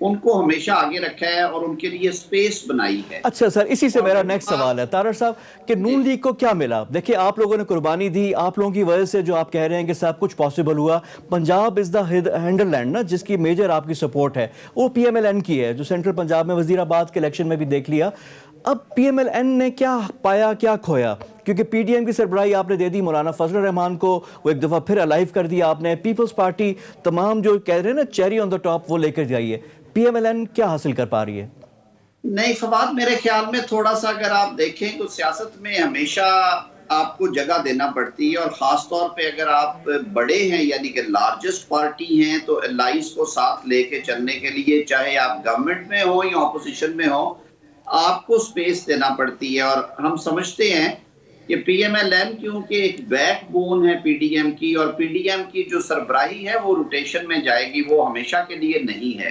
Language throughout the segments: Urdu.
ان کو ہمیشہ آگے رکھا ہے اور ان کے لیے سپیس بنائی ہے. اچھا سر، اسی سے میرا نیکسٹ سوال ہے طارق صاحب کہ نون لیگ کو کیا ملا؟ دیکھیں آپ لوگوں نے قربانی دی، آپ لوگوں کی وجہ سے جو آپ کہہ رہے ہیں کہ سب کچھ پاسبل ہوا. پنجاب از دا ہینڈل لینڈ نا، جس کی میجر آپ کی سپورٹ ہے، وہ پی ایم ایل این کی ہے، جو سینٹرل پنجاب میں وزیر آباد کے الیکشن میں بھی دیکھ لیا. اب پی ایم ایل این نے کیا پایا، کیا کھویا؟ کیونکہ پی ڈی ایم کی سربراہی آپ نے دے دی مولانا فضل الرحمان کو، وہ ایک دفعہ پھر الائیو کر دیا آپ نے. پیپلز پارٹی تمام جو کہہ رہے ہیں نا چیری آن دا ٹاپ وہ لے کر جائی ہے. پی ایم ایل این کیا حاصل کر پا رہی ہے؟ نہیں فواد، میرے خیال میں تھوڑا سا اگر آپ دیکھیں تو سیاست میں ہمیشہ آپ کو جگہ دینا پڑتی ہے، اور خاص طور پہ اگر آپ بڑے ہیں یعنی کہ لارجسٹ پارٹی ہیں تو الائنس کو ساتھ لے کے چلنے کے لیے چاہے آپ گورنمنٹ میں ہو یا اپوزیشن میں ہو آپ کو سپیس دینا پڑتی ہے. اور ہم سمجھتے ہیں کہ پی ایم ایل این کیونکہ ایک بیک بون ہے پی ڈی ایم کی، اور پی ڈی ایم کی جو سربراہی ہے وہ روٹیشن میں جائے گی، وہ ہمیشہ کے لیے نہیں ہے.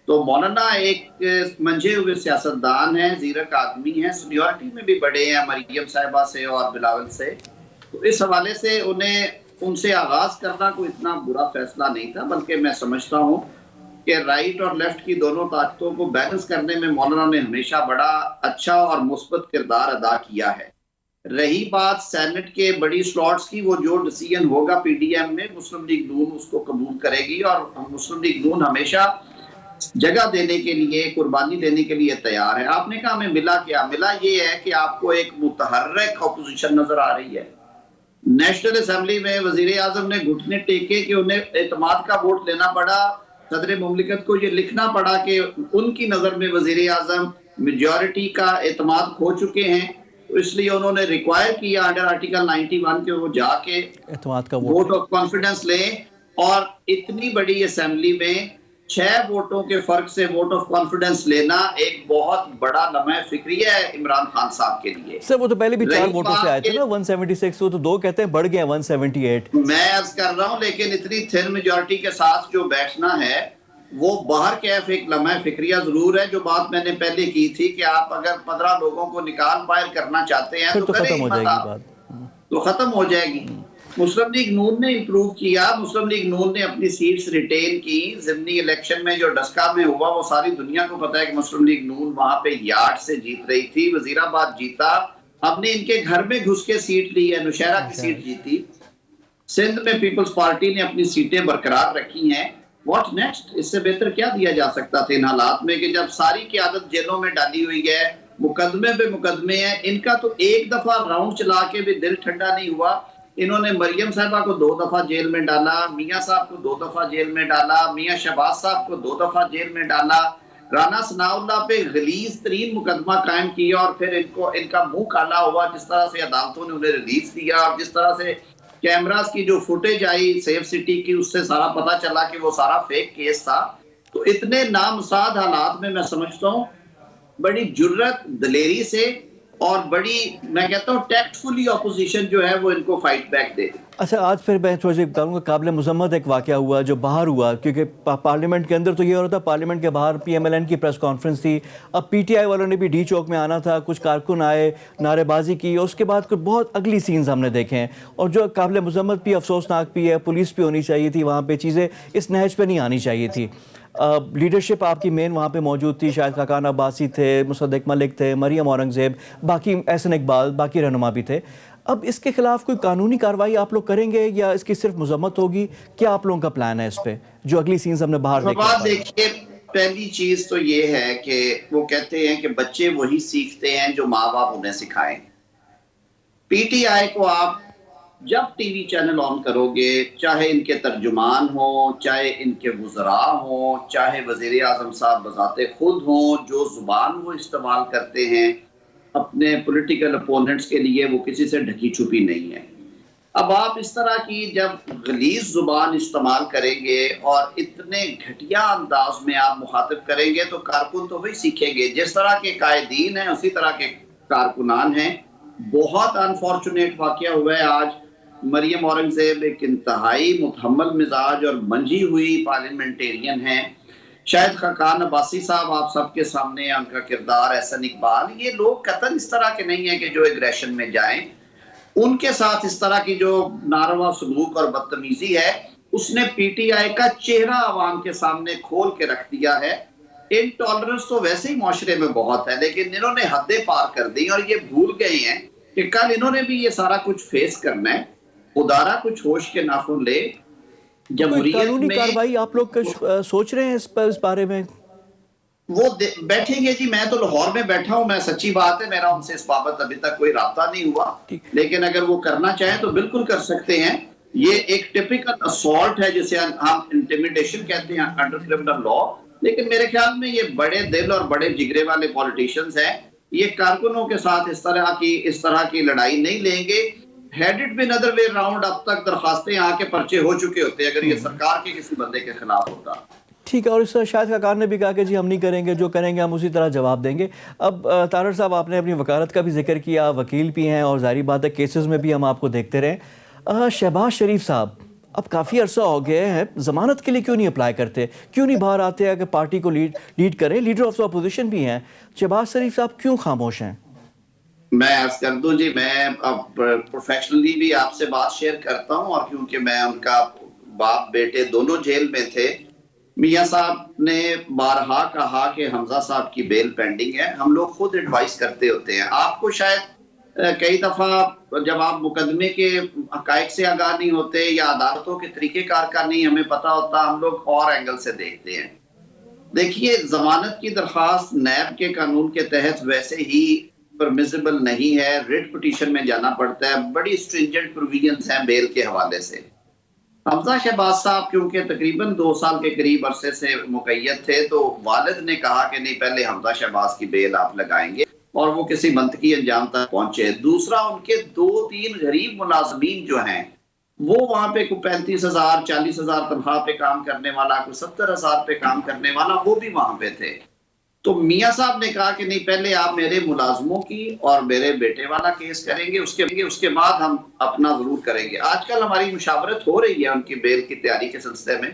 تو مولانا ایک منجھے ہوئے سیاستدان ہیں، زیرک آدمی ہیں، سینیورٹی میں بھی بڑے ہیں مریم صاحبہ سے اور بلاول سے. تو اس حوالے سے ان سے آغاز کرنا کوئی اتنا برا فیصلہ نہیں تھا، بلکہ میں سمجھتا ہوں کہ رائٹ اور لیفٹ کی دونوں طاقتوں کو بیلنس کرنے میں مولانا نے ہمیشہ بڑا اچھا اور مثبت کردار ادا کیا ہے. رہی بات سینٹ کے بڑی سلاٹس کی، وہ جو ڈیسیژن ہوگا پی ڈی ایم میں مسلم لیگ نون اس کو قبول کرے گی، اور مسلم لیگ نون ہمیشہ جگہ دینے کے لیے، قربانی دینے کے لیے تیار ہے. آپ نے کہا ہمیں ملا کیا؟ ملا یہ ہے کہ آپ کو ایک متحرک اپوزیشن نظر آ رہی ہے. نیشنل اسمبلی میں وزیر اعظم نے گھٹنے ٹیکے کہ انہیں اعتماد کا ووٹ لینا پڑا، صدر مملکت کو یہ لکھنا پڑا کہ ان کی نظر میں وزیر اعظم میجورٹی کا اعتماد کھو چکے ہیں. تو اس لیے انہوں نے ریکوائر کیا انڈر آرٹیکل 91 کہ وہ جا کے اعتماد کا ووٹ آف کانفیڈنس لیں، اور اتنی بڑی اسمبلی میں 6 ووٹوں کے فرق سے ووٹ آف کانفیڈنس لینا ایک بہت بڑا لمحہ فکریہ ہے عمران خان صاحب کے لیے. سر وہ تو پہلے بھی 4 ووٹوں سے آئے تھے نا 176، وہ تو 2 کہتے ہیں بڑھ گئے 178. میں عرض کر رہا ہوں لیکن اتنی تھن میجورٹی کے ساتھ جو بیٹھنا ہے وہ باہر کیف ایک لمحہ فکریہ ضرور ہے. جو بات میں نے پہلے کی تھی کہ آپ اگر 15 لوگوں کو نکال باہر کرنا چاہتے ہیں تو ختم ہو جائے گی بات، تو ختم ہو جائے گی. مسلم لیگ نون نے امپروو کیا، مسلم لیگ نون نے اپنی سیٹس ریٹین کی. ضمنی الیکشن میں جو ڈسکا میں ہوا وہ ساری دنیا کو پتا ہے کہ مسلم لیگ نون وہاں پہ یارڈ سے جیت رہی تھی. وزیر آباد جیتا، ہم نے ان کے گھر میں گھس کے سیٹ لی ہے، نوشہرہ کی سیٹ جیتی. سندھ میں پیپلز پارٹی نے اپنی سیٹیں برقرار رکھی ہیں. What next? اس سے بہتر کیا دیا جا سکتا تھا ان حالات میں کہ جب ساری قیادت جیلوں میں ڈالی ہوئی ہے، مقدمے پہ مقدمے ہیں. ان کا تو ایک دفعہ راؤنڈ چلا کے بھی دل ٹھنڈا نہیں ہوا. انہوں نے مریم صاحبہ کو 2 دفعہ جیل میں ڈالا، میاں صاحب کو 2 دفعہ جیل میں ڈالا، میاں شہباز صاحب کو 2 دفعہ جیل میں ڈالا، رانا ثناء اللہ پہ غلیظ ترین مقدمہ قائم کیا، اور پھر ان کا منہ کالا ہوا جس طرح سے عدالتوں نے انہیں ریلیز دیا، اور جس طرح سے کیمراز کی جو فوٹیج آئی سیف سٹی کی اس سے سارا پتا چلا کہ وہ سارا فیک کیس تھا. تو اتنے نامساعد حالات میں سمجھتا ہوں بڑی جرت، دلیری سے اور بڑی میں کہتا ہوں ٹیکٹفلی اپوزیشن جو ہے وہ ان کو فائٹ بیک دے. اچھا آج پھر میں تھوڑا سا بتاؤں گا، قابل مذمت ایک واقعہ ہوا جو باہر ہوا، کیونکہ پارلیمنٹ کے اندر تو یہ ہو رہا تھا، پارلیمنٹ کے باہر پی ایم ایل این کی پریس کانفرنس تھی. اب پی ٹی آئی والوں نے بھی ڈی چوک میں آنا تھا، کچھ کارکن آئے، نعرے بازی کی، اور اس کے بعد کچھ بہت اگلی سینز ہم نے دیکھے ہیں. اور جو قابل مذمت بھی افسوسناک بھی ہے، پولیس بھی ہونی چاہیے تھی وہاں پہ، چیزیں اس نہج پہ نہیں آنی چاہیے تھی. لیڈرشپ آپ کی مین وہاں پہ موجود تھی، شاید خاقان عباسی تھے، مصدق ملک تھے، مریم اورنگزیب، باقی احسن اقبال، باقی رہنما بھی تھے. اب اس کے خلاف کوئی قانونی کارروائی آپ لوگ کریں گے یا اس کی صرف مذمت ہوگی؟ کیا آپ لوگوں کا پلان ہے اس پہ جو اگلی سینز ہم نے باہر دیکھیے پہلی چیز تو یہ ہے کہ وہ کہتے ہیں کہ بچے وہی سیکھتے ہیں جو ماں باپ انہیں سکھائیں. پی ٹی آئی کو آپ جب ٹی وی چینل آن کرو گے، چاہے ان کے ترجمان ہوں، چاہے ان کے وزراء ہوں، چاہے وزیر اعظم صاحب بذات خود ہوں، جو زبان وہ استعمال کرتے ہیں اپنے پولیٹیکل اپوننٹس کے لیے وہ کسی سے ڈھکی چھپی نہیں ہے. اب آپ اس طرح کی جب غلیظ زبان استعمال کریں گے اور اتنے گھٹیا انداز میں آپ مخاطب کریں گے تو کارکن تو وہی سیکھیں گے. جس طرح کے قائدین ہیں اسی طرح کے کارکنان ہیں. بہت انفارچونیٹ واقعہ ہوا ہے آج. مریم اورنگزیب ایک انتہائی متحمل مزاج اور منجھی ہوئی پارلیمنٹیرین ہیں. شاید خاقان عباسی صاحب آپ سب کے سامنے ان کا کردار، احسن اقبال، یہ لوگ قطعاً اس طرح کے نہیں ہیں کہ جو ایگریشن میں جائیں. ان کے ساتھ اس طرح کی جو ناروا سلوک اور بدتمیزی ہے اس نے پی ٹی آئی کا چہرہ عوام کے سامنے کھول کے رکھ دیا ہے. انٹالرنس تو ویسے ہی معاشرے میں بہت ہے، لیکن انہوں نے حدیں پار کر دی اور یہ بھول گئے ہیں کہ کل انہوں نے بھی یہ سارا کچھ فیس کرنا ہے. خدارا کچھ ہوش کے ناخن لے. تو کوئی جمہوریت قانونی میں کارروائی آپ لوگ سوچ رہے ہیں اس بارے میں؟ وہ بیٹھیں گے جی. میں تو لاہور میں بیٹھا ہوں، میں سچی بات ہے میرا ان سے اس بابت ابھی تک کوئی رابطہ نہیں ہوا، لیکن اگر وہ کرنا چاہیں تو بالکل کر سکتے ہیں. یہ ایک ٹپیکل اسالٹ ہے جسے ہم انٹیمیڈیشن کہتے ہیں انڈر کرمنل لا. لیکن میرے خیال میں یہ بڑے دل اور بڑے جگرے والے پولیٹیشنز ہیں، یہ کارکنوں کے ساتھ اس طرح کی لڑائی نہیں لیں گے. ہیڈڈ بن ادر وے راؤنڈ اب تک درخواستیں آ کے پرچے ہو چکے ہوتے اگر یہ سرکار کے کسی بندے کے خلاف ہوتا. ٹھیک ہے. اور اس شاہد کاکار نے بھی کہا کہ جی ہم نہیں کریں گے، جو کریں گے ہم اسی طرح جواب دیں گے. اب طاہر صاحب آپ نے اپنی وکالت کا بھی ذکر کیا، وکیل بھی ہیں اور ظاہری بات ہے کیسز میں بھی ہم آپ کو دیکھتے رہے. شہباز شریف صاحب اب کافی عرصہ ہو گئے ہیں، ضمانت کے لیے کیوں نہیں اپلائی کرتے؟ کیوں نہیں باہر آتے ہیں کہ پارٹی کو لیڈ کریں؟ لیڈر آف دا اپوزیشن بھی ہیں. شہباز شریف صاحب کیوں خاموش ہیں؟ میں عرض کر دوں جی، میں اب پروفیشنلی بھی آپ سے بات شیئر کرتا ہوں، اور کیونکہ میں ان کا باپ بیٹے دونوں جیل میں تھے. میاں صاحب نے بارہا کہا کہ حمزہ صاحب کی بیل پینڈنگ ہے. ہم لوگ خود ایڈوائز کرتے ہوتے ہیں. آپ کو شاید کئی دفعہ جب آپ مقدمے کے حقائق سے آگاہ نہیں ہوتے یا عدالتوں کے طریقہ کار کا نہیں ہمیں پتہ ہوتا، ہم لوگ اور اینگل سے دیکھتے ہیں. دیکھیے، ضمانت کی درخواست نیب کے قانون کے تحت ویسے ہی پرمیزیبل نہیں ہے، ریٹ پٹیشن میں جانا پڑتا ہے. بڑی اسٹرینجنٹ پروویژنز ہیں بیل کے حوالے سے. حمزہ شہباز صاحب کیونکہ تقریباً 2 سال کے قریب عرصے سے مقید تھے، تو والد نے کہا کہ نہیں، پہلے حمزہ شہباز کی بیل آپ لگائیں گے، اور وہ کسی منطقی انجام تک پہنچے. دوسرا، ان کے 2-3 غریب ملازمین جو ہیں وہ وہاں پہ کوئی 35,000 40,000 تنخواہ پہ کام کرنے والا، کوئی 70,000 پہ کام کرنے والا، وہ بھی وہاں پہ تھے. تو میاں صاحب نے کہا کہ نہیں، پہلے آپ میرے ملازموں کی اور میرے بیٹے والا کیس کریں گے، اس کے بعد ہم اپنا ضرور کریں گے. آج کل ہماری مشاورت ہو رہی ہے ان کی بیل کی تیاری کے سلسلے میں،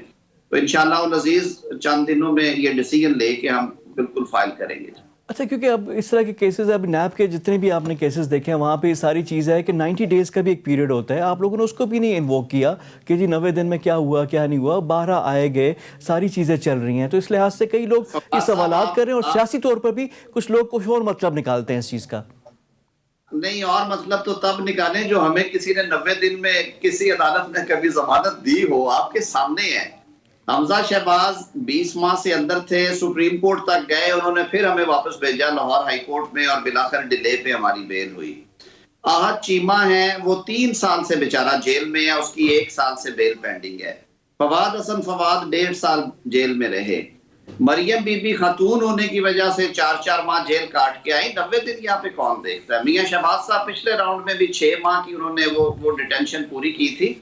تو انشاءاللہ العزیز چند دنوں میں یہ ڈیسیژن لے کے ہم بالکل فائل کریں گے. اچھا، کیونکہ اب اس طرح کے کیسز، اب نیب کے جتنے بھی آپ نے کیسز دیکھے ہیں وہاں پہ یہ ساری چیز ہے کہ 90 ڈیز کا بھی ایک پیریڈ ہوتا ہے. آپ لوگوں نے اس کو بھی نہیں انووک کیا کہ جی 90 دن میں کیا ہوا کیا نہیں ہوا. 12 آئے گئے، ساری چیزیں چل رہی ہیں. تو اس لحاظ سے کئی لوگ یہ سوالات کر رہے ہیں، اور سیاسی طور پر بھی کچھ لوگ کچھ اور مطلب نکالتے ہیں اس چیز کا. نہیں، اور مطلب تو تب نکالیں جو ہمیں کسی نے 90 دن میں کسی عدالت نے کبھی ضمانت دی ہو. آپ کے سامنے ہے. حمزہ شہباز 20 ماہ سے اندر تھے، سپریم کورٹ تک گئے، انہوں نے پھر ہمیں واپس بھیجا لاہور ہائی کورٹ میں، اور بلاخر ڈیلے پہ ہماری بیل ہوئی. آہد چیمہ ہے، وہ 3 سال سے بیچارہ جیل میں ہے، اس کی 1 سال سے بیل پینڈنگ ہے. فواد حسن 1.5 سال جیل میں رہے. مریم بی بی خاتون ہونے کی وجہ سے 4 ماہ جیل کاٹ کے آئی. 90 دن یہاں پہ کون دیکھتا ہے؟ میاں شہباز صاحب پچھلے راؤنڈ میں بھی 6 ماہ کی انہوں نے وہ ڈیٹینشن پوری کی تھی.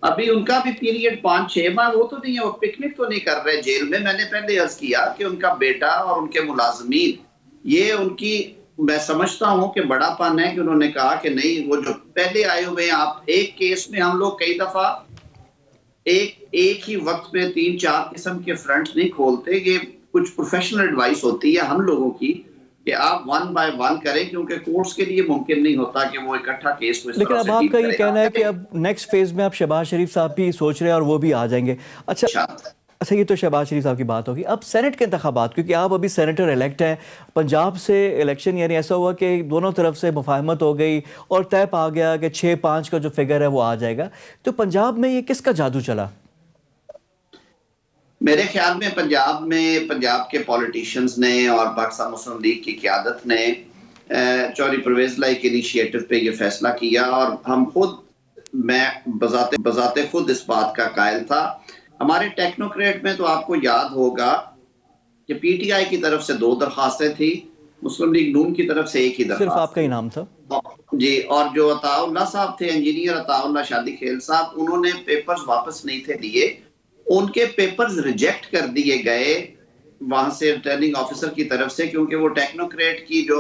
ابھی ان کا بھی پیریڈ 5-6 ماہ وہ تو نہیں ہے، وہ پکنک تو نہیں کر رہے جیل میں. میں نے پہلے عرض کیا کہ ان کا بیٹا اور ان کے ملازمین، یہ ان کی، میں سمجھتا ہوں کہ بڑا پن ہے کہ انہوں نے کہا کہ نہیں، وہ جو پہلے آئے ہوئے ہیں. آپ ایک کیس میں ہم لوگ کئی دفعہ ایک ہی وقت میں 3-4 قسم کے فرنٹ نہیں کھولتے. یہ کچھ پروفیشنل ایڈوائس ہوتی ہے ہم لوگوں کی کہ آپ 1 by 1 کریں، کیونکہ کورٹس کے لیے ممکن نہیں ہوتا کہ وہ اکٹھا کیس کو اس لیکن طرح اب سے آپ ڈیل کا یہ کرے. کہنا ہے کہ اب نیکسٹ فیز میں آپ شہباز شریف صاحب بھی سوچ رہے ہیں اور وہ بھی آ جائیں گے. اچھا، یہ تو شہباز شریف صاحب کی بات ہوگی. اب سینٹ کے انتخابات، کیونکہ آپ ابھی سینیٹر الیکٹ ہیں، پنجاب سے الیکشن، یعنی ایسا ہوا کہ دونوں طرف سے مفاہمت ہو گئی اور طے پا گیا کہ 6-5 کا جو فگر ہے وہ آ جائے گا. تو پنجاب میں یہ کس کا جادو چلا؟ میرے خیال میں پنجاب کے پولیٹیشینز نے اور پاکستان مسلم لیگ کی قیادت نے چودھری پرویز لائی کے انیشیٹو پہ یہ فیصلہ کیا، اور میں بذات خود اس بات کا قائل تھا. ہمارے ٹیکنوکریٹ میں تو آپ کو یاد ہوگا کہ پی ٹی آئی کی طرف سے 2 درخواستیں تھی، مسلم لیگ نون کی طرف سے 1 ہی درخواست، صرف آپ کا ہی نام تھا جی. اور جو عطا اللہ صاحب تھے، انجینئر عطا اللہ شادی کھیل صاحب، انہوں نے پیپرز واپس نہیں تھے لیے. ان کے پیپرز ریجیکٹ کر دیے گئے وہاں سے ریٹرننگ آفیسر کی طرف سے، کیونکہ وہ ٹیکنوکریٹ کی جو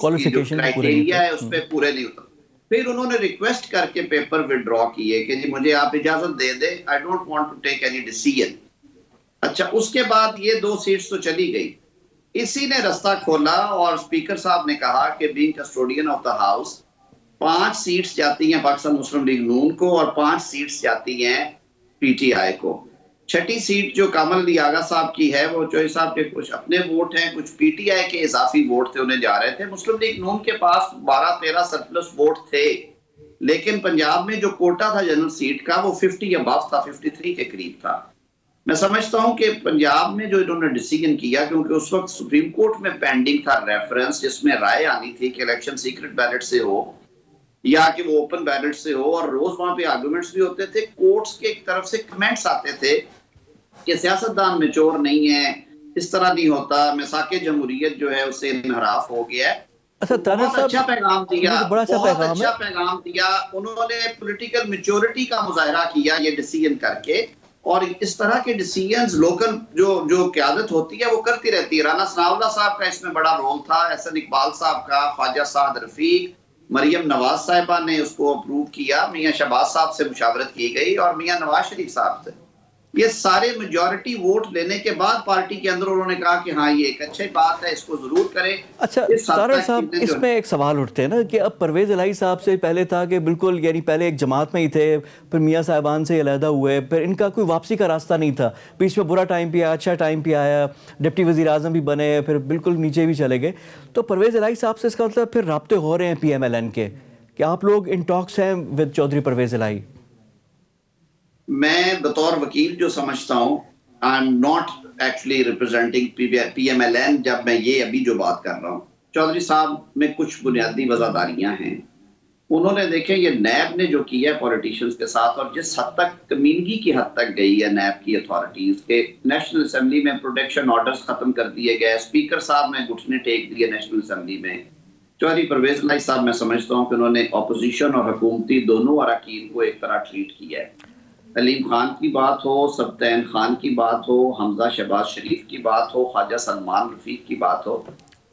کرائٹیریا ہے اس پہ پورے نہیں ہوتا. پھر انہوں نے ریکویسٹ کر کے پیپر وڈرا کیے کہ جی مجھے آپ اجازت دے دیں، I don't want to take any decision. اچھا، اس کے بعد یہ 2 سیٹس تو چلی گئی. اسی نے رستہ کھولا اور اسپیکر صاحب نے کہا کہ being custodian of the house 5 seats جاتی ہیں پاکستان مسلم لیگ نون کو اور 5 سیٹس جاتی ہیں پی ٹی آئی کو. چھٹی سیٹ جو کامل علی آغا صاحب کی ہے، وہ چوہی صاحب کے کچھ اپنے ووٹ ہیں، کچھ پی ٹی آئی کے اضافی ووٹ تھے، انہیں جا رہے تھے۔ مسلم لیگ نون کے پاس 12-13 سرپلس ووٹ تھے، لیکن پنجاب میں جو کوٹا تھا جنرل سیٹ کا وہ 50 اباف تھا، 53 کے قریب تھا۔ میں سمجھتا ہوں کہ پنجاب میں جو انہوں نے ڈیسیژن کیا، کیونکہ اس وقت سپریم کورٹ میں پینڈنگ تھا ریفرنس جس میں رائے آنی تھی کہ الیکشن سیکرٹ بیلٹ سے ہو یا کہ وہ اوپن بیلٹ سے ہو، اور روز وہاں پہ آرگومنٹس بھی ہوتے تھے، کورٹس کے ایک طرف سے کمنٹس آتے تھے کہ سیاستدان میچور نہیں ہے، اس طرح نہیں ہوتا، میثاق جمہوریت جو ہے اسے انحراف ہو گیا ہے۔ بہت اچھا پیغام دیا، بہت اچھا پیغام دیا، انہوں نے پولیٹیکل میچورٹی کا مظاہرہ کیا یہ ڈیسیژن کر کے، اور اس طرح کے ڈیسیژنز لوکل جو قیادت ہوتی ہے وہ کرتی رہتی ہے۔ رانا ثناء اللہ صاحب کا اس میں بڑا رول تھا، احسن اقبال صاحب کا، خواجہ سعد رفیق، مریم نواز صاحبہ نے اس کو اپروو کیا، میاں شہباز صاحب سے مشاورت کی گئی اور میاں نواز شریف صاحب سے۔ یہ سارے میجورٹی ووٹ لینے کے بعد پارٹی کے اندر انہوں نے کہا کہ ہاں یہ ایک اچھی بات ہے، اس کو ضرور کریں۔ اچھا طاہر صاحب، اس میں ایک سوال اٹھتے ہیں نا کہ اب پرویز الہی صاحب سے پہلے تھا کہ بالکل یعنی پہلے ایک جماعت میں ہی تھے، پھر میاں صاحبان سے علیحدہ ہوئے، پھر ان کا کوئی واپسی کا راستہ نہیں تھا، بیچ میں برا ٹائم بھی آیا، اچھا ٹائم بھی آیا، ڈپٹی وزیر اعظم بھی بنے، پھر بالکل نیچے بھی چلے گئے۔ تو پرویز الہی صاحب سے اس کا مطلب پھر رابطے ہو رہے ہیں پی ایم ایل این کے، کہ آپ لوگ ان ٹاکس ہیں ود چودھری پرویز الہی؟ میں بطور وکیل جو سمجھتا ہوں، I am not actually representing P M L N, جب میں یہ ابھی جو بات کر رہا ہوں، چودھری صاحب میں کچھ بنیادی وزاداریاں ہیں۔ انہوں نے دیکھیں یہ نیب نے جو کیا ہے پولیٹیشنز کے ساتھ، اور جس حد تک کمینگی کی حد تک گئی ہے نیب کی اتھارٹیز کے، نیشنل اسمبلی میں پروٹیکشن آرڈرز ختم کر دیے گئے، اسپیکر صاحب نے گھٹنے ٹیک دیے نیشنل اسمبلی میں۔ چودھری پرویز الہی صاحب میں سمجھتا ہوں کہ انہوں نے اپوزیشن اور حکومتی دونوں اراکین کو ایک طرح ٹریٹ کیا ہے۔ علیم خان کی بات ہو، سبطین خان کی بات ہو، حمزہ شہباز شریف کی بات ہو، خواجہ سلمان رفیق کی بات ہو،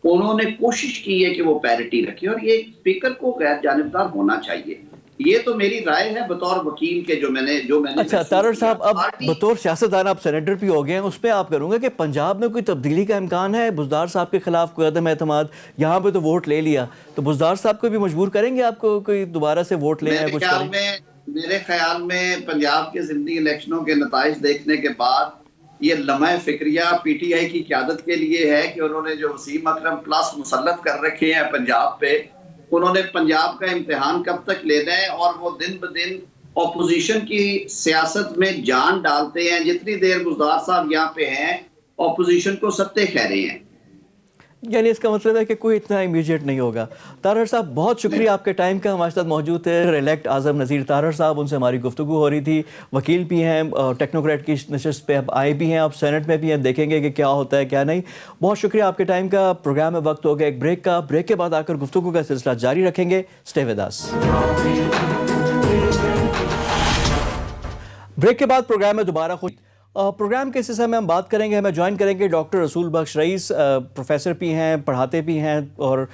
انہوں نے کوشش کی ہے کہ وہ پیرٹی رکھے، اور یہ اسپیکر کو غیر جانبدار ہونا چاہیے۔ یہ تو میری رائے ہے بطور وکیل کے جو میں نے اچھا طاہر صاحب، اب بطور سیاستدان آپ سینیٹر بھی ہو گئے ہیں، اس پہ آپ کروں گا کہ پنجاب میں کوئی تبدیلی کا امکان ہے؟ بزدار صاحب کے خلاف کوئی عدم اعتماد، یہاں پہ تو ووٹ لے لیا، تو بزدار صاحب کو بھی مجبور کریں گے آپ کو کوئی دوبارہ سے ووٹ لے یا کچھ کریں؟ میرے خیال میں پنجاب کے ضمنی الیکشنوں کے نتائج دیکھنے کے بعد یہ لمحہ فکریہ پی ٹی آئی کی قیادت کے لیے ہے کہ انہوں نے جو وسیم اکرم پلس مسلط کر رکھے ہیں پنجاب پہ، انہوں نے پنجاب کا امتحان کب تک لینا ہے، اور وہ دن بدن اپوزیشن کی سیاست میں جان ڈالتے ہیں۔ جتنی دیر بزدار صاحب یہاں پہ ہیں اپوزیشن کو ستے خیرے ہیں، یعنی اس کا مطلب ہے کہ کوئی اتنا امیجیٹ نہیں ہوگا۔ طاہر صاحب بہت شکریہ آپ کے ٹائم کا، ہمارے ساتھ موجود تھے الیکٹ اعظم نذیر طاہر صاحب، ان سے ہماری گفتگو ہو رہی تھی، وکیل بھی ہیں، ٹیکنوکریٹ کی نشست پہ اب آئے بھی ہیں، اب سینٹ میں بھی ہیں، دیکھیں گے کہ کیا ہوتا ہے کیا نہیں۔ بہت شکریہ آپ کے ٹائم کا۔ پروگرام میں وقت ہو گیا ایک بریک کا، بریک کے بعد آ کر گفتگو کا سلسلہ جاری رکھیں گے، اسٹے ود اس۔ بریک کے بعد پروگرام میں دوبارہ پروگرام کے حصے میں ہم بات کریں گے، ہمیں جوائن کریں گے ڈاکٹر رسول بخش رئیس، پروفیسر بھی ہیں، پڑھاتے بھی ہیں اور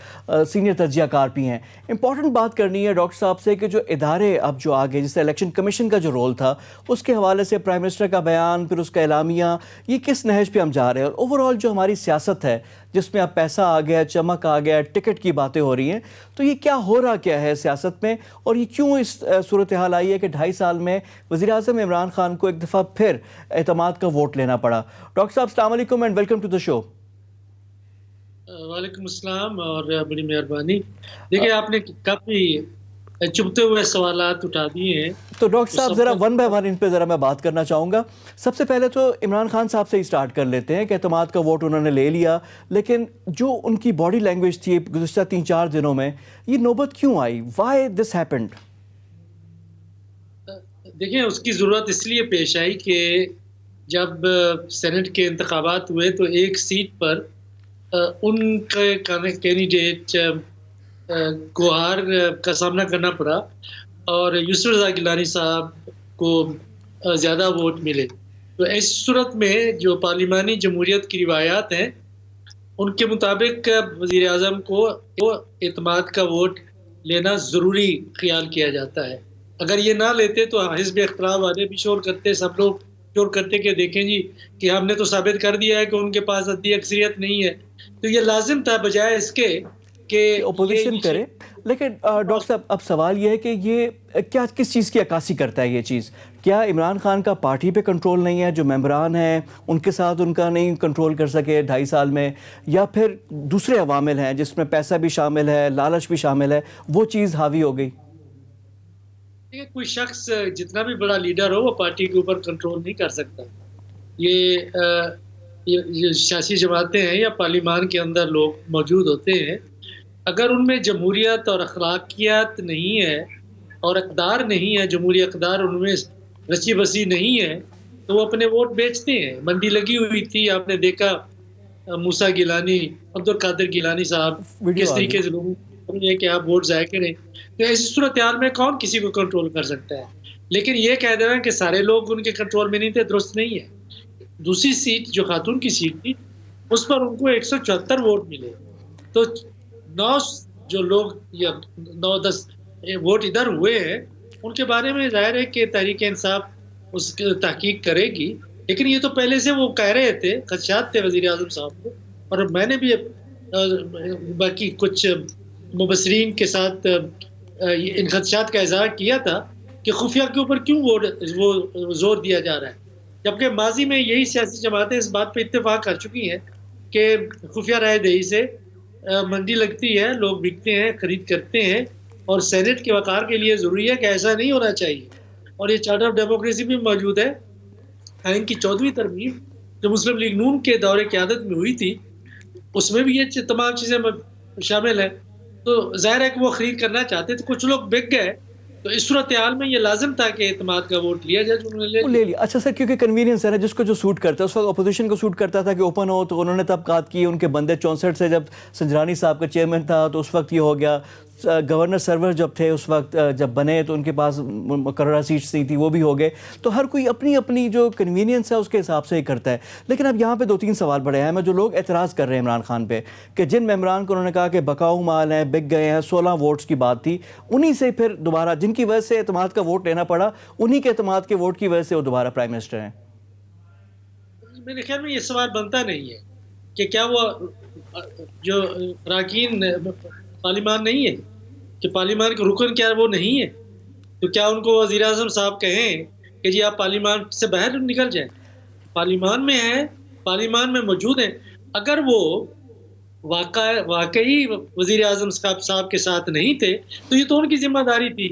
سینئر تجزیہ کار بھی ہیں۔ امپورٹنٹ بات کرنی ہے ڈاکٹر صاحب سے کہ جو ادارے اب جو آگے، جیسے الیکشن کمیشن کا جو رول تھا، اس کے حوالے سے پرائم منسٹر کا بیان، پھر اس کا اعلامیہ، یہ کس نہج پہ ہم جا رہے ہیں، اور اوور آل جو ہماری سیاست ہے جس میں اب پیسہ آ گیا، چمک آ گیا، ٹکٹ کی باتیں ہو رہی ہیں، تو یہ کیا ہو رہا کیا ہے سیاست میں، اور یہ کیوں اس صورتحال آئی ہے کہ 2.5 سال میں وزیر اعظم عمران خان کو ایک دفعہ پھر اعتماد کا ووٹ لینا پڑا؟ ڈاکٹر صاحب السلام علیکم اینڈ ویلکم ٹو دا شو۔ وعلیکم السلام، اور بڑی مہربانی۔ دیکھیں آپ نے کافی چبھتے ہوئے سوالات اٹھا دیے ہیں، تو ڈاکٹر صاحب ذرا ون بائی ون ان پہ ذرا میں بات کرنا چاہوں گا۔ سب سے پہلے تو عمران خان صاحب سے ہی سٹارٹ کر لیتے ہیں کہ اعتماد کا ووٹ انہوں نے لے لیا، لیکن جو ان کی باڈی لینگویج تھی گزشتہ 3-4 دنوں میں، یہ نوبت کیوں آئی؟ Why this happened? دیکھیں اس کی ضرورت اس لیے پیش آئی کہ جب سینٹ کے انتخابات ہوئے تو ایک سیٹ پر ان کے کینڈیڈیٹ کو ہار کا سامنا کرنا پڑا، اور یسر رضا گیلانی صاحب کو زیادہ ووٹ ملے۔ تو اس صورت میں جو پارلیمانی جمہوریت کی روایات ہیں ان کے مطابق وزیر اعظم کو اعتماد کا ووٹ لینا ضروری خیال کیا جاتا ہے۔ اگر یہ نہ لیتے تو حزب اختلاف والے بھی شور کرتے، سب لوگ شور کرتے کہ دیکھیں جی کہ ہم نے تو ثابت کر دیا ہے کہ ان کے پاس عددی اکثریت نہیں ہے۔ تو یہ لازم تھا بجائے اس کے کہ اپوزیشن کرے۔ لیکن ڈاکٹر صاحب اب سوال یہ ہے کہ یہ کیا کس چیز کی عکاسی کرتا ہے یہ چیز؟ کیا عمران خان کا پارٹی پہ کنٹرول نہیں ہے، جو ممبران ہیں ان کے ساتھ ان کا نہیں کنٹرول کر سکے 2.5 سال میں، یا پھر دوسرے عوامل ہیں جس میں پیسہ بھی شامل ہے، لالچ بھی شامل ہے، وہ چیز حاوی ہو گئی؟ کوئی شخص جتنا بھی بڑا لیڈر ہو وہ پارٹی کے اوپر کنٹرول نہیں کر سکتا. یہ سیاسی جماعتیں ہیں یا پارلیمان کے اندر لوگ موجود ہوتے ہیں، اگر ان میں جمہوریت اور اخلاقیات نہیں ہے اور اقدار نہیں ہے، جمہوری اقدار ان میں رچی بسی نہیں ہے، تو وہ اپنے ووٹ بیچتے ہیں. منڈی لگی ہوئی تھی، آپ نے دیکھا موسیٰ گیلانی، عبد القادر گیلانی صاحب کس طریقے سے لوگوں کو کہ آپ ووٹ ضائع کریں. تو ایسی صورتحال میں کون کسی کو کنٹرول کر سکتا ہے؟ لیکن یہ کہہ دینا کہ سارے لوگ ان کے کنٹرول میں نہیں تھے، درست نہیں ہے. دوسری سیٹ جو خاتون کی سیٹ تھی اس پر ان کو 174 ووٹ ملے، تو 9 جو لوگ یا 9-10 ووٹ ادھر ہوئے ہیں ان کے بارے میں ظاہر ہے کہ تحریک انصاف اس کی تحقیق کرے گی. لیکن یہ تو پہلے سے وہ کہہ رہے تھے، خدشات تھے وزیر اعظم صاحب کو، اور میں نے بھی باقی کچھ مبصرین کے ساتھ ان خدشات کا اظہار کیا تھا کہ خفیہ کے اوپر کیوں وہ زور دیا جا رہا ہے، جبکہ ماضی میں یہی سیاسی جماعتیں اس بات پہ اتفاق کر چکی ہیں کہ خفیہ رائے دہی سے منڈی لگتی ہے، لوگ بکتے ہیں، خرید کرتے ہیں، اور سینٹ کے وقار کے لیے ضروری ہے کہ ایسا نہیں ہونا چاہیے. اور یہ چارٹر آف ڈیموکریسی بھی موجود ہے. آئین کی 14ویں ترمیم جو مسلم لیگ نون کے دور قیادت میں ہوئی تھی اس میں بھی یہ تمام چیزیں شامل ہیں. تو ظاہر ہے کہ وہ خرید کرنا چاہتے تھے، کچھ لوگ بک گئے، تو اس صورتحال میں یہ لازم تھا کہ اعتماد کا ووٹ لیا جائے، جو انہوں نے لے لیا. اچھا سر، کیونکہ کنوینئنس ہے نا، جس کو جو سوٹ کرتا ہے، اس وقت اپوزیشن کو سوٹ کرتا تھا کہ اوپن ہو، تو انہوں نے طبقات کی، ان کے بندے 64 سے جب سنجرانی صاحب کا چیئرمین تھا تو اس وقت یہ ہو گیا. گورنر سرور جب تھے اس وقت جب بنے تو ان کے پاس مقررہ سیٹس نہیں تھی، وہ بھی ہو گئے. تو ہر کوئی اپنی اپنی جو کنوینئنس ہے اس کے حساب سے ہی کرتا ہے. لیکن اب یہاں پہ 2-3 سوال بڑے ہیں جو لوگ اعتراض کر رہے ہیں عمران خان پہ، کہ جن ممبران کو انہوں نے کہا کہ بکاؤ مال ہیں، بک گئے ہیں، 16 ووٹس کی بات تھی، انہی سے پھر دوبارہ جن کی وجہ سے اعتماد کا ووٹ لینا پڑا، انہی کے اعتماد کے ووٹ کی وجہ سے وہ دوبارہ پرائم منسٹر ہیں. میرے خیال میں یہ سوال بنتا نہیں ہے کہ کیا وہ جو اراکین پارلیمان نہیں ہے، کہ پارلیمان کے رکن کیا وہ نہیں ہے، تو کیا ان کو وزیر اعظم صاحب کہیں کہ جی آپ پارلیمان سے باہر نکل جائیں؟ پارلیمان میں ہیں، پارلیمان میں موجود ہیں. اگر وہ واقعی وزیر اعظم صاحب کے ساتھ نہیں تھے تو یہ تو ان کی ذمہ داری تھی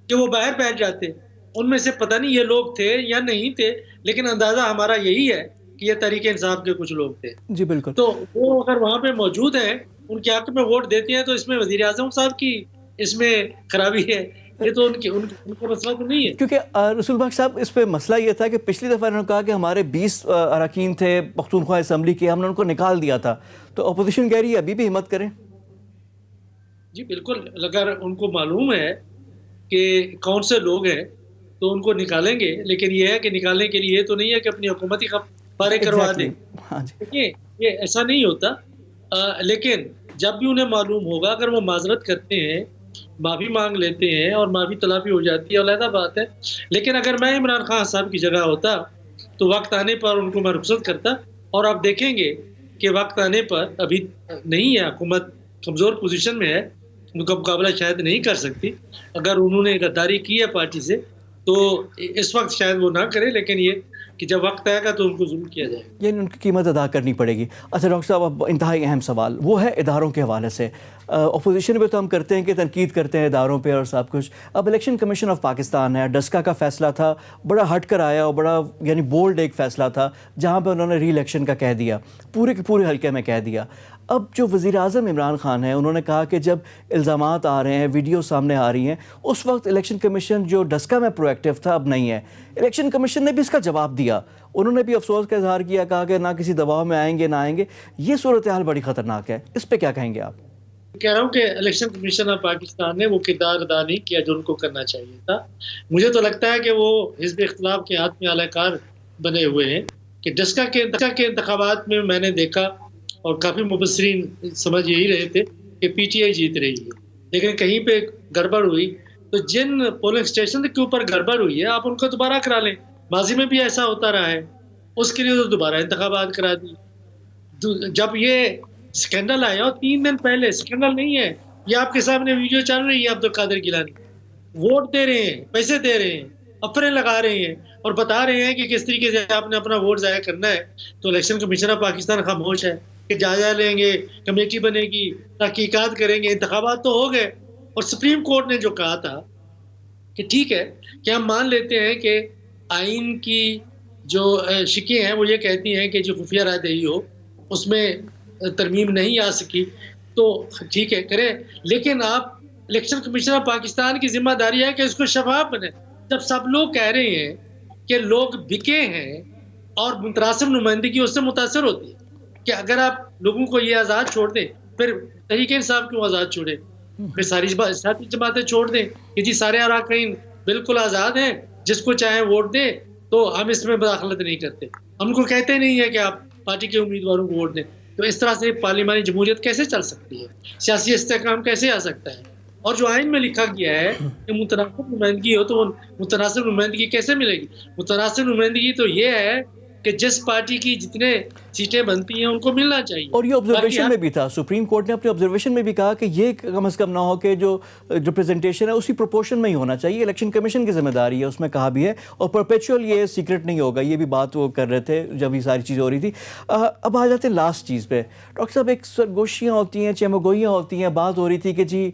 کہ وہ باہر بیٹھ جاتے. ان میں سے پتہ نہیں یہ لوگ تھے یا نہیں تھے، لیکن اندازہ ہمارا یہی ہے کہ یہ تحریک انصاف کے کچھ لوگ تھے. جی بالکل. تو وہ اگر وہاں پہ موجود ہیں، ان کے حق میں ووٹ دیتے ہیں، تو اس میں وزیر اعظم صاحب کی اس میں خرابی ہے. یہ تو ان کا مسئلہ تو نہیں ہے. کیونکہ رسول بخش صاحب اس پہ مسئلہ یہ تھا کہ پچھلی دفعہ انہوں نے کہا کہ ہمارے 20 اراکین تھے پختونخوا اسمبلی کے، ہم نے ان کو نکال دیا تھا. تو اپوزیشن کہہ رہی ہے ابھی بھی ہمت کریں. جی بالکل، اگر ان کو معلوم ہے کہ کون سے لوگ ہیں تو ان کو نکالیں گے، لیکن یہ ہے کہ نکالنے کے لیے یہ تو نہیں ہے کہ اپنی حکومتی فارغ کروا دیں. یہ ایسا نہیں ہوتا. لیکن جب بھی انہیں معلوم ہوگا، اگر وہ معذرت کرتے ہیں، معافی مانگ لیتے ہیں اور معافی تلافی ہو جاتی ہے، علیحدہ بات ہے. لیکن اگر میں عمران خان صاحب کی جگہ ہوتا تو وقت آنے پر ان کو میں رخصت کرتا. اور آپ دیکھیں گے کہ وقت آنے پر ابھی نہیں ہے، حکومت کمزور پوزیشن میں ہے، ان کا مقابلہ شاید نہیں کر سکتی. اگر انہوں نے غداری کی ہے پارٹی سے تو اس وقت شاید وہ نہ کرے، لیکن یہ کہ جب وقت آئے گا تو ان کو ضرور کیا جائے گا. یعنی ان کی قیمت ادا کرنی پڑے گی. اچھا ڈاکٹر صاحب، اب انتہائی اہم سوال وہ ہے اداروں کے حوالے سے. اپوزیشن پہ تو ہم کرتے ہیں کہ تنقید کرتے ہیں اداروں پہ اور سب کچھ. اب الیکشن کمیشن آف پاکستان ہے، ڈسکا کا فیصلہ تھا، بڑا ہٹ کر آیا اور بڑا یعنی بولڈ ایک فیصلہ تھا، جہاں پہ انہوں نے ری الیکشن کا کہہ دیا، پورے کے پورے حلقے میں کہہ دیا. اب جو وزیر اعظم عمران خان ہیں انہوں نے کہا کہ جب الزامات آ رہے ہیں، ویڈیو سامنے آ رہی ہیں، اس وقت الیکشن کمیشن جو ڈسکا میں پرو ایکٹیو تھا اب نہیں ہے. الیکشن کمیشن نے بھی اس کا جواب دیا، انہوں نے بھی افسوس کا اظہار کیا، کہا کہ نہ کسی دباؤ میں آئیں گے نہ آئیں گے. یہ صورتحال بڑی خطرناک ہے، اس پہ کیا کہیں گے آپ؟ کہہ رہا ہوں کہ الیکشن کمیشن آف پاکستان نے وہ کردار ادا نہیں کیا جو ان کو کرنا چاہیے تھا. مجھے تو لگتا ہے کہ وہ حزب اختلاف کے ہاتھ میں اعلی کار بنے ہوئے ہیں. کہ ڈسکا کے انتخابات میں نے دیکھا اور کافی مبصرین سمجھ یہی رہے تھے کہ پی ٹی آئی جیت رہی ہے، لیکن کہیں پہ گڑبڑ ہوئی. تو جن پولنگ اسٹیشن کے اوپر گڑبڑ ہوئی ہے آپ ان کو دوبارہ کرا لیں. ماضی میں بھی ایسا ہوتا رہا ہے، اس کے لیے تو دوبارہ انتخابات کرا دی. جب یہ اسکینڈل آیا اور 3 دن پہلے، اسکینڈل نہیں ہے، یہ آپ کے سامنے ویڈیو چل رہی ہے عبد القادر گیلانی، ووٹ دے رہے ہیں، پیسے دے رہے ہیں، افرے لگا رہے ہیں اور بتا رہے ہیں کہ کس طریقے سے آپ نے اپنا ووٹ ضائع کرنا ہے. تو الیکشن کمیشن آف پاکستان خاموش ہے کہ جائزہ لیں گے، کمیٹی بنے گی، تحقیقات کریں گے. انتخابات تو ہو گئے اور سپریم کورٹ نے جو کہا تھا کہ ٹھیک ہے کہ ہم مان لیتے ہیں کہ آئین کی جو شکیں ہیں وہ یہ کہتی ہیں کہ جو خفیہ رائے دہی ہو اس میں ترمیم نہیں آ سکی تو ٹھیک ہے کریں، لیکن آپ الیکشن کمیشن آف پاکستان کی ذمہ داری ہے کہ اس کو شفاف بنے. جب سب لوگ کہہ رہے ہیں کہ لوگ بکے ہیں اور متناسب نمائندگی اس سے متاثر ہوتی ہے کہ اگر آپ لوگوں کو یہ آزاد چھوڑ دیں، پھر تحریک انصاف کیوں آزاد چھوڑے، پھر ساری جماعتیں چھوڑ دیں کہ جی سارے اراکین بالکل آزاد ہیں، جس کو چاہیں ووٹ دیں، تو ہم اس میں مداخلت نہیں کرتے. ہم کو کہتے نہیں ہے کہ آپ پارٹی کے امیدواروں کو ووٹ دیں. تو اس طرح سے پارلیمانی جمہوریت کیسے چل سکتی ہے، سیاسی استحکام کیسے آ سکتا ہے؟ اور جو آئین میں لکھا گیا ہے کہ متناسب نمائندگی ہو تو وہ متناسب نمائندگی کیسے ملے گی؟ متناسب نمائندگی تو یہ ہے کہ جس پارٹی کی جتنے سیٹیں بنتی ہیں ان کو ملنا چاہیے. اور یہ آبزرویشن میں بھی تھا، سپریم کورٹ نے اپنے آبزرویشن میں بھی کہا کہ یہ کم از کم نہ ہو کہ جو ریپرزنٹیشن ہے اسی پروپورشن میں ہی ہونا چاہیے. الیکشن کمیشن کی ذمہ داری ہے، اس میں کہا بھی ہے، اور پرپیچول یہ سیکرٹ نہیں ہوگا. یہ بھی بات وہ کر رہے تھے جب یہ ساری چیزیں ہو رہی تھی. اب آ جاتے ہیں لاسٹ چیز پہ. ڈاکٹر صاحب، ایک سرگوشیاں ہوتی ہیں، چمگوئیاں ہوتی ہیں. بات ہو رہی تھی کہ جی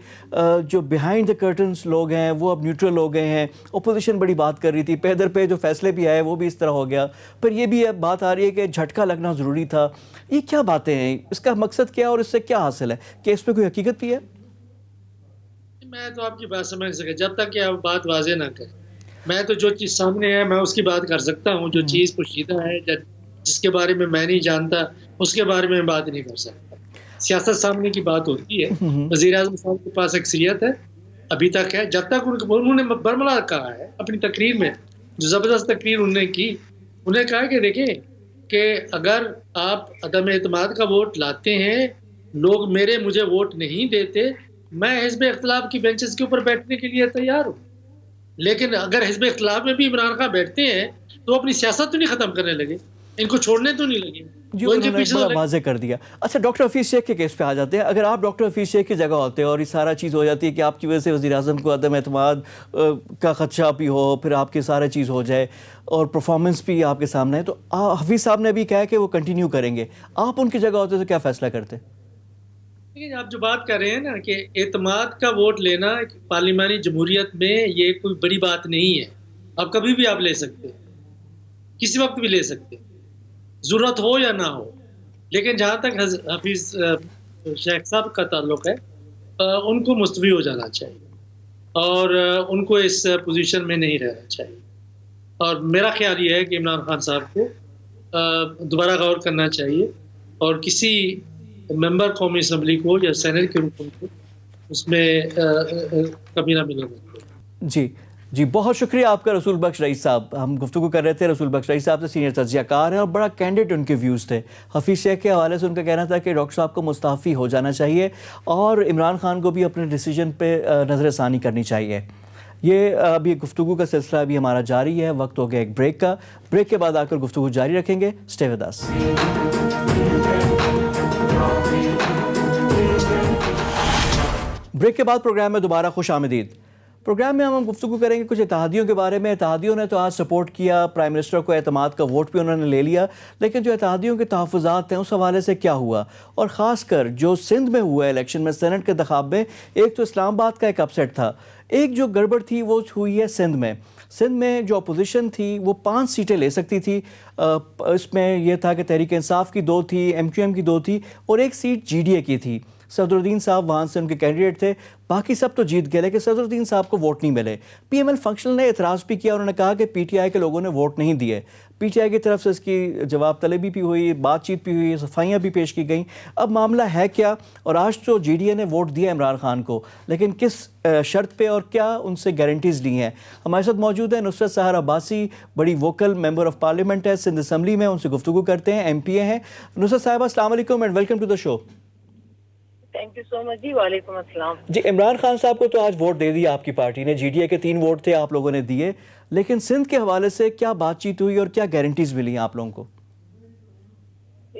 جو بیہائنڈ دا کرٹنس لوگ ہیں وہ اب نیوٹرل ہو گئے ہیں. اپوزیشن بڑی بات کر رہی تھی، پہ در پہ جو فیصلے بھی آئے وہ بھی اس طرح ہو گیا. پھر یہ بھی بات آ رہی ہے کہ جھٹکا لگنا ضروری تھا. یہ کیا باتیں ہیں؟ اس کا مقصد کیا اور اس سے کیا حاصل ہے؟ کہ اس پہ کوئی حقیقت بھی ہے؟ میں تو آپ کی بات سمجھ سکا جب تک کہ آپ بات واضح نہ کریں. میں تو جو چیز سامنے ہے میں اس کی بات کر سکتا ہوں. جو چیز پوشیدہ ہے جس کے بارے میں نہیں جانتا اس کے بارے میں بات نہیں کر سکتا. سیاست سامنے کی بات ہوتی ہے. وزیر اعظم صاحب کے پاس اکثریت ہے ابھی تک ہے. جب تک انہوں نے برملا کہا ہے اپنی تقریر میں، جو زبردست تقریر انہوں نے کی، انہیں کہا کہ دیکھیں کہ اگر آپ عدم اعتماد کا ووٹ لاتے ہیں، لوگ مجھے ووٹ نہیں دیتے، میں حزب اختلاف کی بینچز کے اوپر بیٹھنے کے لیے تیار ہوں. لیکن اگر حزب اختلاف میں بھی عمران خان بیٹھتے ہیں تو اپنی سیاست تو نہیں ختم کرنے لگے، ان کو چھوڑنے تو نہیں لگے. جی انہوں نے بڑا واضح کر دیا. اچھا ڈاکٹر حفیظ شیخ کے کیس پہ آ جاتے ہیں. اگر آپ ڈاکٹر حفیظ شیخ کی جگہ ہوتے ہیں اور یہ سارا چیز ہو جاتی ہے کہ آپ کی وجہ سے وزیر اعظم کو عدم اعتماد کا خدشہ بھی ہو، پھر آپ کی سارا چیز ہو جائے اور پرفارمنس بھی آپ کے سامنے ہے، تو حفیظ صاحب نے بھی کہا کہ وہ کنٹینیو کریں گے، آپ ان کی جگہ ہوتے تو کیا فیصلہ کرتے؟ لیکن آپ جو بات کر رہے ہیں نا کہ اعتماد کا ووٹ لینا پارلیمانی جمہوریت میں یہ کوئی بڑی بات نہیں ہے. آپ کبھی بھی آپ لے سکتے ہیں، کسی وقت بھی لے سکتے ہیں، ضرورت ہو یا نہ ہو. لیکن جہاں تک حفیظ شیخ صاحب کا تعلق ہے، ان کو مستعفی ہو جانا چاہیے اور ان کو اس پوزیشن میں نہیں رہنا چاہیے. اور میرا خیال یہ ہے کہ عمران خان صاحب کو دوبارہ غور کرنا چاہیے اور کسی ممبر قومی اسمبلی کو یا سینٹ کے رکن کو اس میں کمی نہ ملنا چاہیے. جی بہت شکریہ آپ کا رسول بخش رئیس صاحب. ہم گفتگو کر رہے تھے رسول بخش رئیس صاحب سے، سینئر تجزیہ کار ہیں اور بڑا کینڈیڈ ان کے ویوز تھے. حفیظ شیخ کے حوالے سے ان کا کہنا تھا کہ ڈاکٹر صاحب کو مستعفی ہو جانا چاہیے اور عمران خان کو بھی اپنے ڈیسیجن پہ نظر ثانی کرنی چاہیے. یہ ابھی گفتگو کا سلسلہ ابھی ہمارا جاری ہے. وقت ہو گیا ایک بریک کا. بریک کے بعد آ کر گفتگو جاری رکھیں گے. Stay with us. بریک کے بعد پروگرام میں دوبارہ خوش آمدید. پروگرام میں ہم گفتگو کریں گے کچھ اتحادیوں کے بارے میں. اتحادیوں نے تو آج سپورٹ کیا، پرائم منسٹر کو اعتماد کا ووٹ بھی انہوں نے لے لیا، لیکن جو اتحادیوں کے تحفظات ہیں اس حوالے سے کیا ہوا، اور خاص کر جو سندھ میں ہوا ہے الیکشن میں سینٹ کے انتخاب میں، ایک تو اسلام آباد کا ایک اپسیٹ تھا، ایک جو گڑبڑ تھی وہ ہوئی ہے سندھ میں. سندھ میں جو اپوزیشن تھی وہ 5 سیٹیں لے سکتی تھی. اس میں یہ تھا کہ تحریک انصاف کی 2 تھی، ایم کیو ایم کی 2 تھی اور ایک سیٹ جی ڈی اے کی تھی. صدر الدین صاحب وہاں سے ان کے کینڈیڈیٹ تھے، باقی سب تو جیت گئے لیکن صدر الدین صاحب کو ووٹ نہیں ملے. پی ایم ایل فنکشنل نے اعتراض بھی کیا، انہوں نے کہا کہ پی ٹی آئی کے لوگوں نے ووٹ نہیں دیے. پی ٹی آئی کی طرف سے اس کی جواب طلبی بھی ہوئی، بات چیت بھی ہوئی، صفائیاں بھی پیش کی گئیں. اب معاملہ ہے کیا؟ اور آج تو جی ڈی اے نے ووٹ دیا عمران خان کو، لیکن کس شرط پہ اور کیا ان سے گارنٹیز لی ہیں؟ ہمارے ساتھ موجود ہیں نصرت سحر عباسی، بڑی ووکل ممبر آف پارلیمنٹ ہے سندھ اسمبلی میں، ان سے گفتگو کرتے ہیں، ایم پی اے ہیں. نصرت صاحبہ السلام علیکم and welcome to the show. Thank you so much. جی وعلیکم السلام. جی عمران خان صاحب کو تو آج ووٹ دے دیا آپ کی پارٹی نے، جی ڈی اے کے 3 ووٹ تھے آپ لوگوں نے دیے، لیکن سندھ کے حوالے سے کیا بات چیت ہوئی اور کیا گارنٹیز ملی آپ لوگوں کو؟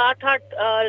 8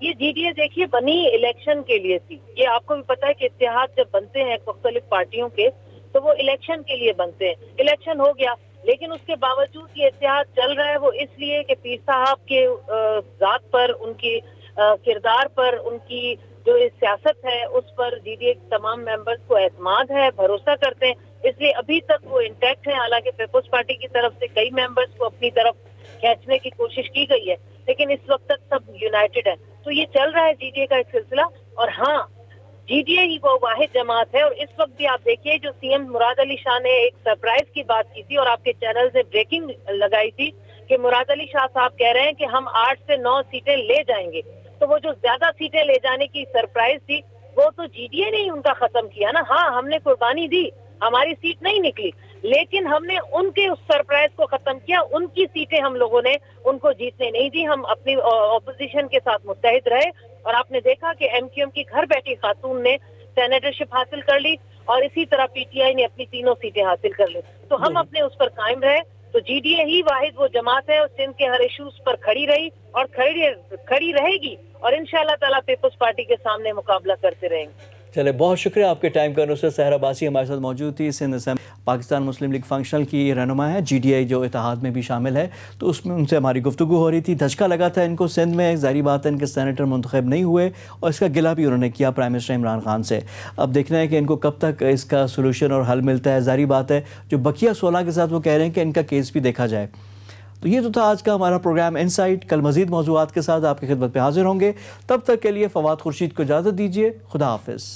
یہ جی ڈی اے دیکھیے بنی الیکشن کے لیے تھی. یہ آپ کو بھی پتا ہے کہ اتحاد جب بنتے ہیں مختلف پارٹیوں کے تو وہ الیکشن کے لیے بنتے ہیں. الیکشن ہو گیا لیکن اس کے باوجود یہ اتحاد چل رہا ہے وہ اس لیے کہ پیر صاحب کے ذات پر، ان کی کردار پر، ان کی جو سیاست ہے اس پر جی ڈی اے کے تمام ممبرز کو اعتماد ہے، بھروسہ کرتے ہیں. اس لیے ابھی تک وہ انٹیکٹ ہیں. حالانکہ پیپلز پارٹی کی طرف سے کئی ممبرز کو اپنی طرف کھینچنے کی کوشش کی گئی ہے لیکن اس وقت تک سب یونائٹڈ ہے. تو یہ چل رہا ہے جی ڈی اے کا ایک سلسلہ. اور ہاں جی ڈی اے ہی وہ واحد جماعت ہے. اور اس وقت بھی آپ دیکھیے جو سی ایم مراد علی شاہ نے ایک سرپرائز کی بات کی تھی اور آپ کے چینل سے بریکنگ لگائی تھی کہ مراد علی شاہ صاحب کہہ رہے ہیں کہ ہم 8 سے 9 سیٹیں لے جائیں گے. تو وہ جو زیادہ سیٹیں لے جانے کی سرپرائز تھی وہ تو جی ڈی اے نے ہی ان کا ختم کیا نا. ہاں ہم نے قربانی دی، ہماری سیٹ نہیں نکلی لیکن ہم نے ان کے اس سرپرائز کو ختم کیا. ان کی سیٹیں ہم لوگوں نے ان کو جیتنے نہیں دی. ہم اپنی اپوزیشن کے ساتھ متحد رہے اور آپ نے دیکھا کہ ایم کیو ایم کی گھر بیٹھی خاتون نے سینیٹرشپ حاصل کر لی اور اسی طرح پی ٹی آئی نے اپنی 3 سیٹیں حاصل کر لی. تو ہم اپنے اس پر قائم رہے. تو جی ڈی اے ہی واحد وہ جماعت ہے اور سندھ کے ہر ایشوز پر کھڑی رہی اور کھڑی رہے گی اور انشاءاللہ تعالیٰ پیپلز پارٹی کے سامنے مقابلہ کرتے رہیں گے. چلے بہت شکریہ آپ کے ٹائم کا. نصرت صحرا عباسی ہمارے ساتھ موجود تھی. سندھ اسمبلی پاکستان مسلم لیگ فنکشنل کی رہنما ہے. جی ڈی آئی جو اتحاد میں بھی شامل ہے تو اس میں ان سے ہماری گفتگو ہو رہی تھی. دھچکا لگا تھا ان کو سندھ میں. ظاہری بات ہے ان کے سینیٹر منتخب نہیں ہوئے اور اس کا گلہ بھی انہوں نے کیا پرائم منسٹر عمران خان سے. اب دیکھنا ہے کہ ان کو کب تک اس کا سولوشن اور حل ملتا ہے. ظاہری بات ہے جو بقیہ 16 کے ساتھ وہ کہہ رہے ہیں کہ ان کا کیس بھی دیکھا جائے. تو یہ تو تھا آج کا ہمارا پروگرام انسائٹ. کل مزید موضوعات کے ساتھ آپ کی خدمت پہ حاضر ہوں گے. تب تک کے لیے فواد خورشید کو اجازت دیجیے. خدا حافظ.